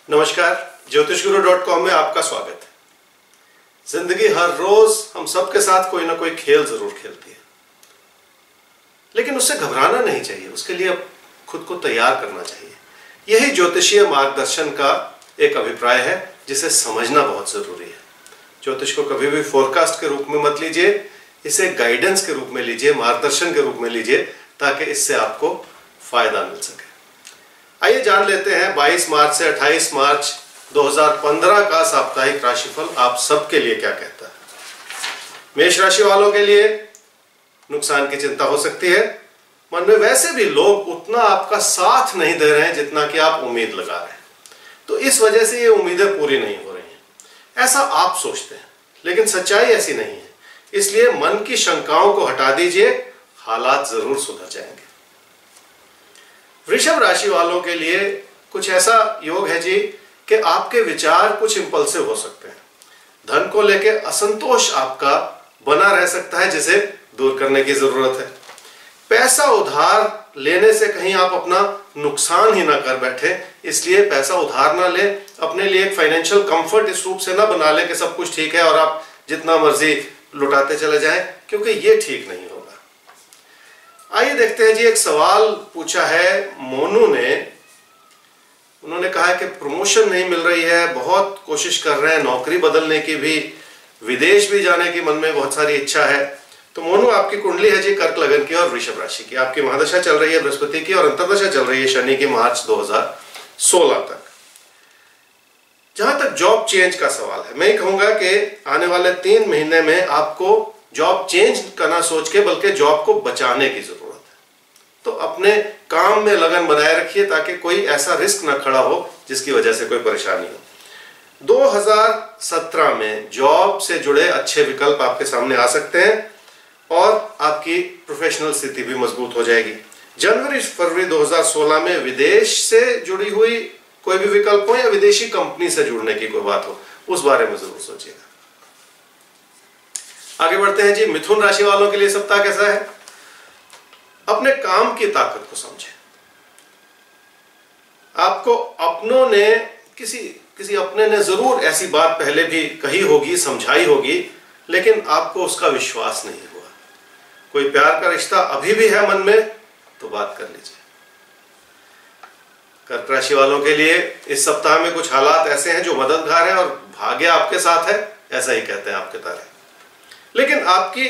नमस्कार, ज्योतिषगुरु.com में आपका स्वागत है। जिंदगी हर रोज हम सबके साथ कोई ना कोई खेल जरूर खेलती है, लेकिन उससे घबराना नहीं चाहिए। उसके लिए खुद को तैयार करना चाहिए। यही ज्योतिषीय मार्गदर्शन का एक अभिप्राय है, जिसे समझना बहुत जरूरी है। ज्योतिष को कभी भी फोरकास्ट के रूप में मत लीजिए, इसे गाइडेंस के रूप में लीजिए, मार्गदर्शन के रूप में लीजिए, ताकि इससे आपको फायदा मिल सके। आइए जान लेते हैं 22 मार्च से 28 मार्च 2015 का साप्ताहिक राशिफल आप सबके लिए क्या कहता है। मेष राशि वालों के लिए नुकसान की चिंता हो सकती है। मन में वैसे भी लोग उतना आपका साथ नहीं दे रहे हैं जितना कि आप उम्मीद लगा रहे हैं, तो इस वजह से ये उम्मीदें पूरी नहीं हो रही हैं। ऐसा आप सोचते हैं, लेकिन सच्चाई ऐसी नहीं है। इसलिए मन की शंकाओं को हटा दीजिए, हालात जरूर सुधर जाएंगे। वृषभ राशि वालों के लिए कुछ ऐसा योग है जी कि आपके विचार कुछ इंपल्सिव हो सकते हैं। धन को लेके असंतोष आपका बना रह सकता है, जिसे दूर करने की जरूरत है। पैसा उधार लेने से कहीं आप अपना नुकसान ही ना कर बैठे, इसलिए पैसा उधार ना ले। अपने लिए एक फाइनेंशियल कंफर्ट इस रूप से ना बना ले कि सब कुछ ठीक है और आप जितना मर्जी लुटाते चले जाएं, क्योंकि ये ठीक नहीं होगा। आइए देखते हैं जी, एक सवाल पूछा है मोनू ने। उन्होंने कहा कि प्रमोशन नहीं मिल रही है, बहुत कोशिश कर रहे हैं नौकरी बदलने की भी, विदेश भी जाने की मन में बहुत सारी इच्छा है। तो मोनू, आपकी कुंडली है जी कर्क लगन की और वृषभ राशि की। आपकी महादशा चल रही है बृहस्पति की और अंतर्दशा चल रही है शनि की मार्च 2016 तक। जहां तक जॉब चेंज का सवाल है, मैं कहूंगा कि आने वाले 3 महीने में आपको जॉब चेंज करना सोच के, बल्कि जॉब को बचाने की जरूरत है। तो अपने काम में लगन बनाए रखिए, ताकि कोई ऐसा रिस्क ना खड़ा हो जिसकी वजह से कोई परेशानी हो। 2017 में जॉब से जुड़े अच्छे विकल्प आपके सामने आ सकते हैं और आपकी प्रोफेशनल स्थिति भी मजबूत हो जाएगी। जनवरी फरवरी 2016 में विदेश से जुड़ी हुई कोई भी विकल्प हो या विदेशी कंपनी से जुड़ने की कोई बात हो, उस बारे में जरूर सोचिएगा। आगे बढ़ते हैं जी, मिथुन राशि वालों के लिए सप्ताह कैसा है। अपने काम की ताकत को समझें। आपको अपनों ने किसी अपने ने जरूर ऐसी बात पहले भी कही होगी, समझाई होगी, लेकिन आपको उसका विश्वास नहीं हुआ। कोई प्यार का रिश्ता अभी भी है मन में, तो बात कर लीजिए। कर्क राशि वालों के लिए इस सप्ताह में कुछ हालात ऐसे हैं जो मददगार हैं और भाग्य आपके साथ है, ऐसा ही कहते हैं आपके तारे। लेकिन आपकी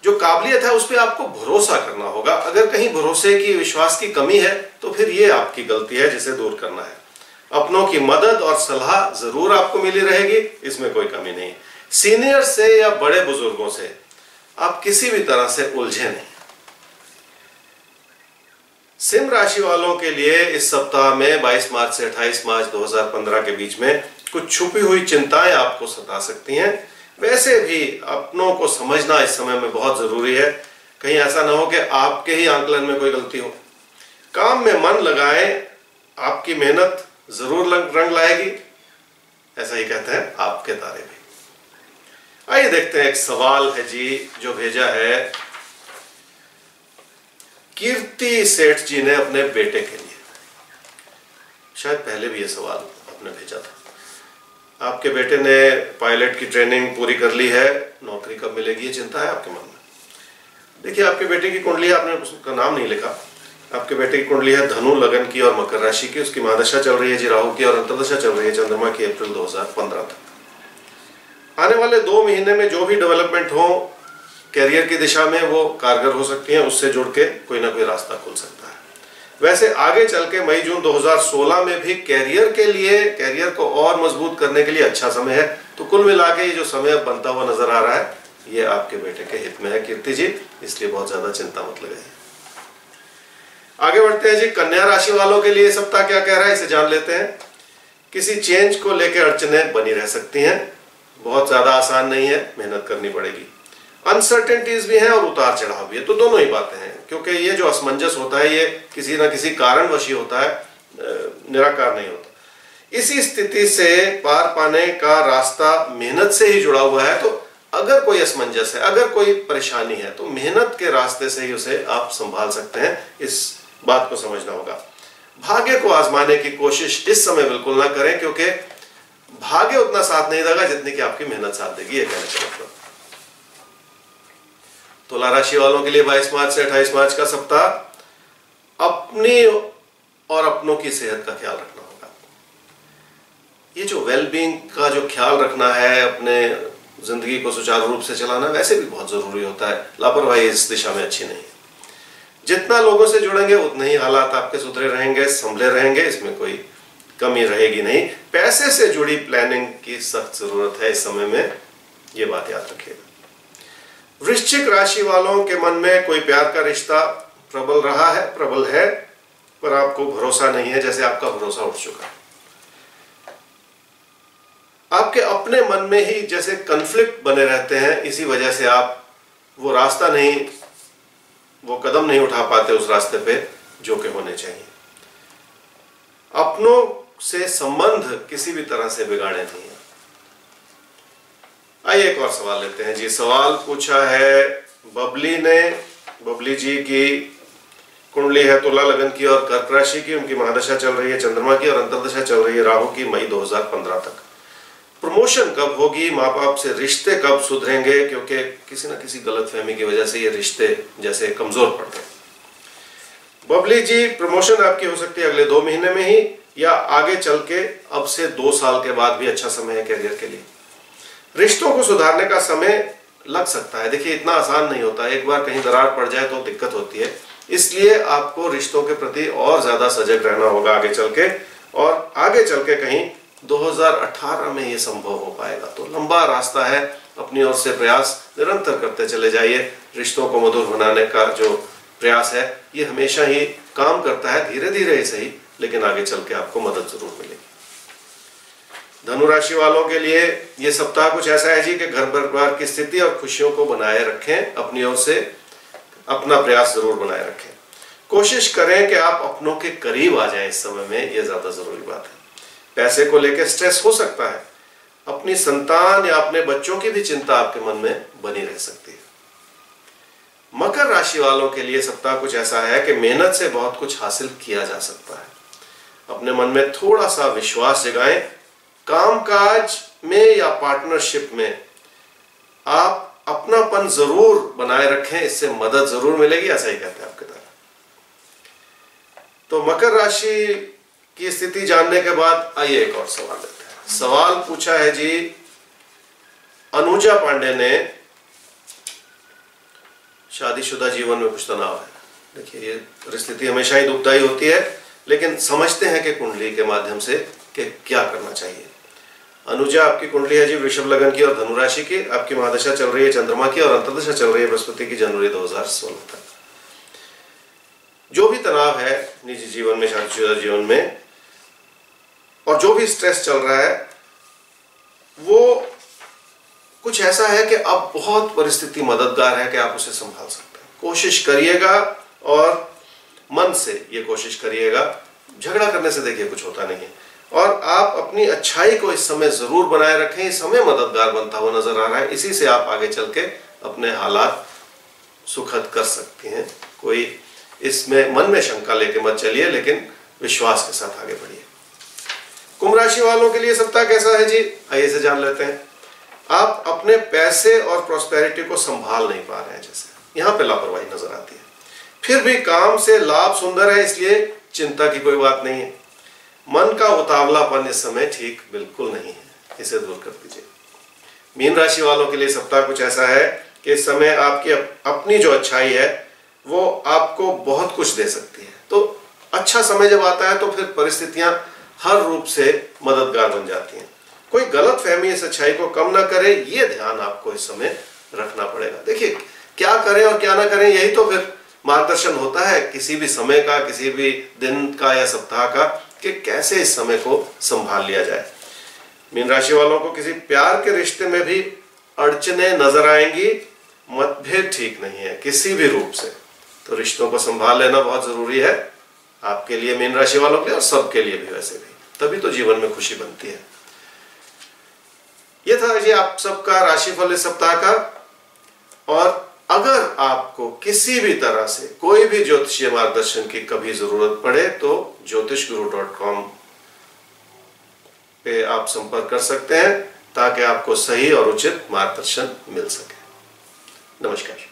जो काबिलियत है उस पर आपको भरोसा करना होगा। अगर कहीं भरोसे की, विश्वास की कमी है, तो फिर ये आपकी गलती है जिसे दूर करना है। अपनों की मदद और सलाह जरूर आपको मिली रहेगी, इसमें कोई कमी नहीं। सीनियर से या बड़े बुजुर्गों से आप किसी भी तरह से उलझे नहीं। सिंह राशि वालों के लिए इस सप्ताह में 22 मार्च से 28 मार्च 2015 के बीच में कुछ छुपी हुई चिंताएं आपको सता सकती हैं। वैसे भी अपनों को समझना इस समय में बहुत जरूरी है। कहीं ऐसा ना हो कि आपके ही आंकलन में कोई गलती हो। काम में मन लगाएं, आपकी मेहनत जरूर रंग लाएगी, ऐसा ही कहते हैं आपके तारे भी। आइए देखते हैं, एक सवाल है जी जो भेजा है कीर्ति सेठ जी ने अपने बेटे के लिए। शायद पहले भी यह सवाल आपने भेजा था। आपके बेटे ने पायलट की ट्रेनिंग पूरी कर ली है, नौकरी कब मिलेगी ये चिंता है आपके मन में। देखिए, आपके बेटे की कुंडली, आपने उसका नाम नहीं लिखा। आपके बेटे की कुंडली है धनु लगन की और मकर राशि की। उसकी महादशा चल रही है जी राहु की और अंतर्दशा चल रही है चंद्रमा की अप्रैल 2015 तक। आने वाले 2 महीने में जो भी डेवलपमेंट हो कैरियर की दिशा में, वो कारगर हो सकती है। उससे जुड़ के कोई ना कोई रास्ता खुल सकता है। वैसे आगे चल के मई जून 2016 में भी कैरियर के लिए, कैरियर को और मजबूत करने के लिए अच्छा समय है। तो कुल मिला के ये जो समय बनता हुआ नजर आ रहा है, ये आपके बेटे के हित में है कीर्ति जी, इसलिए बहुत ज्यादा चिंता मत लगाइए। आगे बढ़ते हैं जी, कन्या राशि वालों के लिए सप्ताह क्या कह रहा है, इसे जान लेते हैं। किसी चेंज को लेकर अड़चनें बनी रह सकती हैं, बहुत ज्यादा आसान नहीं है, मेहनत करनी पड़ेगी। अनसर्टेनिटीज भी हैं और उतार चढ़ाव भी है, तो दोनों ही बातें हैं, क्योंकि ये जो असमंजस होता है ये किसी ना किसी कारणवश ही होता है, निराकार नहीं होता। इसी स्थिति से पार पाने का रास्ता मेहनत से ही जुड़ा हुआ है। तो अगर कोई असमंजस है, अगर कोई परेशानी है, तो मेहनत के रास्ते से ही उसे आप संभाल सकते हैं। इस बात को समझना होगा। भाग्य को आजमाने की कोशिश इस समय बिल्कुल ना करें, क्योंकि भाग्य उतना साथ नहीं देगा जितनी कि आपकी मेहनत साथ देगी। ये कहने का मतलब। तुला राशि वालों के लिए 22 मार्च से 28 मार्च का सप्ताह अपनी और अपनों की सेहत का ख्याल रखना होगा। ये जो वेलबींग का जो ख्याल रखना है, अपने जिंदगी को सुचारू रूप से चलाना, वैसे भी बहुत जरूरी होता है। लापरवाही इस दिशा में अच्छी नहीं है। जितना लोगों से जुड़ेंगे उतने ही हालात आपके सुधरे रहेंगे, संभले रहेंगे, इसमें कोई कमी रहेगी नहीं। पैसे से जुड़ी प्लानिंग की सख्त जरूरत है इस समय में, ये बात याद रखिएगा। वृश्चिक राशि वालों के मन में कोई प्यार का रिश्ता प्रबल है, पर आपको भरोसा नहीं है, जैसे आपका भरोसा उठ चुका है। आपके अपने मन में ही जैसे कन्फ्लिक्ट बने रहते हैं, इसी वजह से आप वो कदम नहीं उठा पाते उस रास्ते पे जो कि होने चाहिए। अपनों से संबंध किसी भी तरह से बिगाड़े नहीं है। आइए एक और सवाल लेते हैं जी। सवाल पूछा है बबली ने। बबली जी की कुंडली है तुला लगन की और कर्क राशि की। उनकी महादशा चल रही है चंद्रमा की और अंतर्दशा चल रही है राहु की, मई 2015 तक। प्रमोशन कब होगी, माँ बाप से रिश्ते कब सुधरेंगे, क्योंकि किसी न किसी गलतफहमी की वजह से ये रिश्ते जैसे कमजोर पड़ते हैं। बबली जी, प्रमोशन आपकी हो सकती है अगले 2 महीने में ही, या आगे चल के अब से 2 साल के बाद भी अच्छा समय है करियर के लिए। रिश्तों को सुधारने का समय लग सकता है। देखिए, इतना आसान नहीं होता। एक बार कहीं दरार पड़ जाए तो दिक्कत होती है, इसलिए आपको रिश्तों के प्रति और ज्यादा सजग रहना होगा आगे चल के। और आगे चल के कहीं 2018 में ये संभव हो पाएगा। तो लंबा रास्ता है, अपनी ओर से प्रयास निरंतर करते चले जाइए। रिश्तों को मधुर बनाने का जो प्रयास है ये हमेशा ही काम करता है, धीरे धीरे ही सही, लेकिन आगे चल के आपको मदद जरूर मिलेगी। धनु राशि वालों के लिए ये सप्ताह कुछ ऐसा है जी कि घर परिवार की स्थिति और खुशियों को बनाए रखें। अपनी ओर से अपना प्रयास जरूर बनाए रखें। कोशिश करें कि आप अपनों के करीब आ जाएं इस समय में, ये ज्यादा जरूरी बात है। पैसे को लेकर स्ट्रेस हो सकता है। अपनी संतान या अपने बच्चों की भी चिंता आपके मन में बनी रह सकती है। मकर राशि वालों के लिए सप्ताह कुछ ऐसा है कि मेहनत से बहुत कुछ हासिल किया जा सकता है। अपने मन में थोड़ा सा विश्वास जगाएं। कामकाज में या पार्टनरशिप में आप अपनापन जरूर बनाए रखें, इससे मदद जरूर मिलेगी, ऐसा ही कहते हैं आपके द्वारा। तो मकर राशि की स्थिति जानने के बाद आइए एक और सवाल लेते हैं। सवाल पूछा है जी अनुजा पांडे ने। शादीशुदा जीवन में कुछ तनाव है। देखिए, ये परिस्थिति हमेशा ही दुखदायी होती है, लेकिन समझते हैं कि कुंडली के माध्यम से कि क्या करना चाहिए। अनुजा, आपकी कुंडली है जी वृषभ लगन की और धनु राशि की। आपकी महादशा चल रही है चंद्रमा की और अंतर्दशा चल रही है बृहस्पति की, जनवरी 2016 तक। जो भी तनाव है निजी जीवन में, शादीशुदा जीवन में, और जो भी स्ट्रेस चल रहा है, वो कुछ ऐसा है कि अब बहुत परिस्थिति मददगार है कि आप उसे संभाल सकते हैं। कोशिश करिएगा और मन से ये कोशिश करिएगा। झगड़ा करने से देखिए कुछ होता नहीं है। और आप अपनी अच्छाई को इस समय जरूर बनाए रखें। इस समय मददगार बनता हुआ नजर आ रहा है। इसी से आप आगे चल के अपने हालात सुखद कर सकते हैं। कोई इसमें मन में शंका लेके मत चलिए, लेकिन विश्वास के साथ आगे बढ़िए। कुंभ राशि वालों के लिए सप्ताह कैसा है जी, आइए से जान लेते हैं। आप अपने पैसे और प्रॉस्पेरिटी को संभाल नहीं पा रहे हैं, जैसे यहाँ पे लापरवाही नजर आती है। फिर भी काम से लाभ सुंदर है, इसलिए चिंता की कोई बात नहीं है। मन का उतावलापन इस समय ठीक बिल्कुल नहीं है, इसे दूर कर दीजिए। मीन राशि वालों के लिए सप्ताह कुछ ऐसा है कि इस समय आपकी अपनी जो अच्छाई है वो आपको बहुत कुछ दे सकती है। तो अच्छा समय जब आता है तो फिर परिस्थितियां हर रूप से मददगार बन जाती हैं। कोई गलत फहमी इस अच्छाई को कम ना करे, ये ध्यान आपको इस समय रखना पड़ेगा। देखिए, क्या करें और क्या ना करें, यही तो फिर मार्गदर्शन होता है किसी भी समय का, किसी भी दिन का या सप्ताह का, कि कैसे इस समय को संभाल लिया जाए। मीन राशि वालों को किसी प्यार के रिश्ते में भी अड़चने नजर आएंगी। मतभेद ठीक नहीं है किसी भी रूप से, तो रिश्तों को संभाल लेना बहुत जरूरी है आपके लिए, मीन राशि वालों के लिए, और सबके लिए भी वैसे भी। तभी तो जीवन में खुशी बनती है। यह था जी आप सबका राशिफल इस सप्ताह का। और अगर आपको किसी भी तरह से कोई भी ज्योतिषीय मार्गदर्शन की कभी जरूरत पड़े तो ज्योतिषगुरु.com पे आप संपर्क कर सकते हैं ताकि आपको सही और उचित मार्गदर्शन मिल सके। नमस्कार।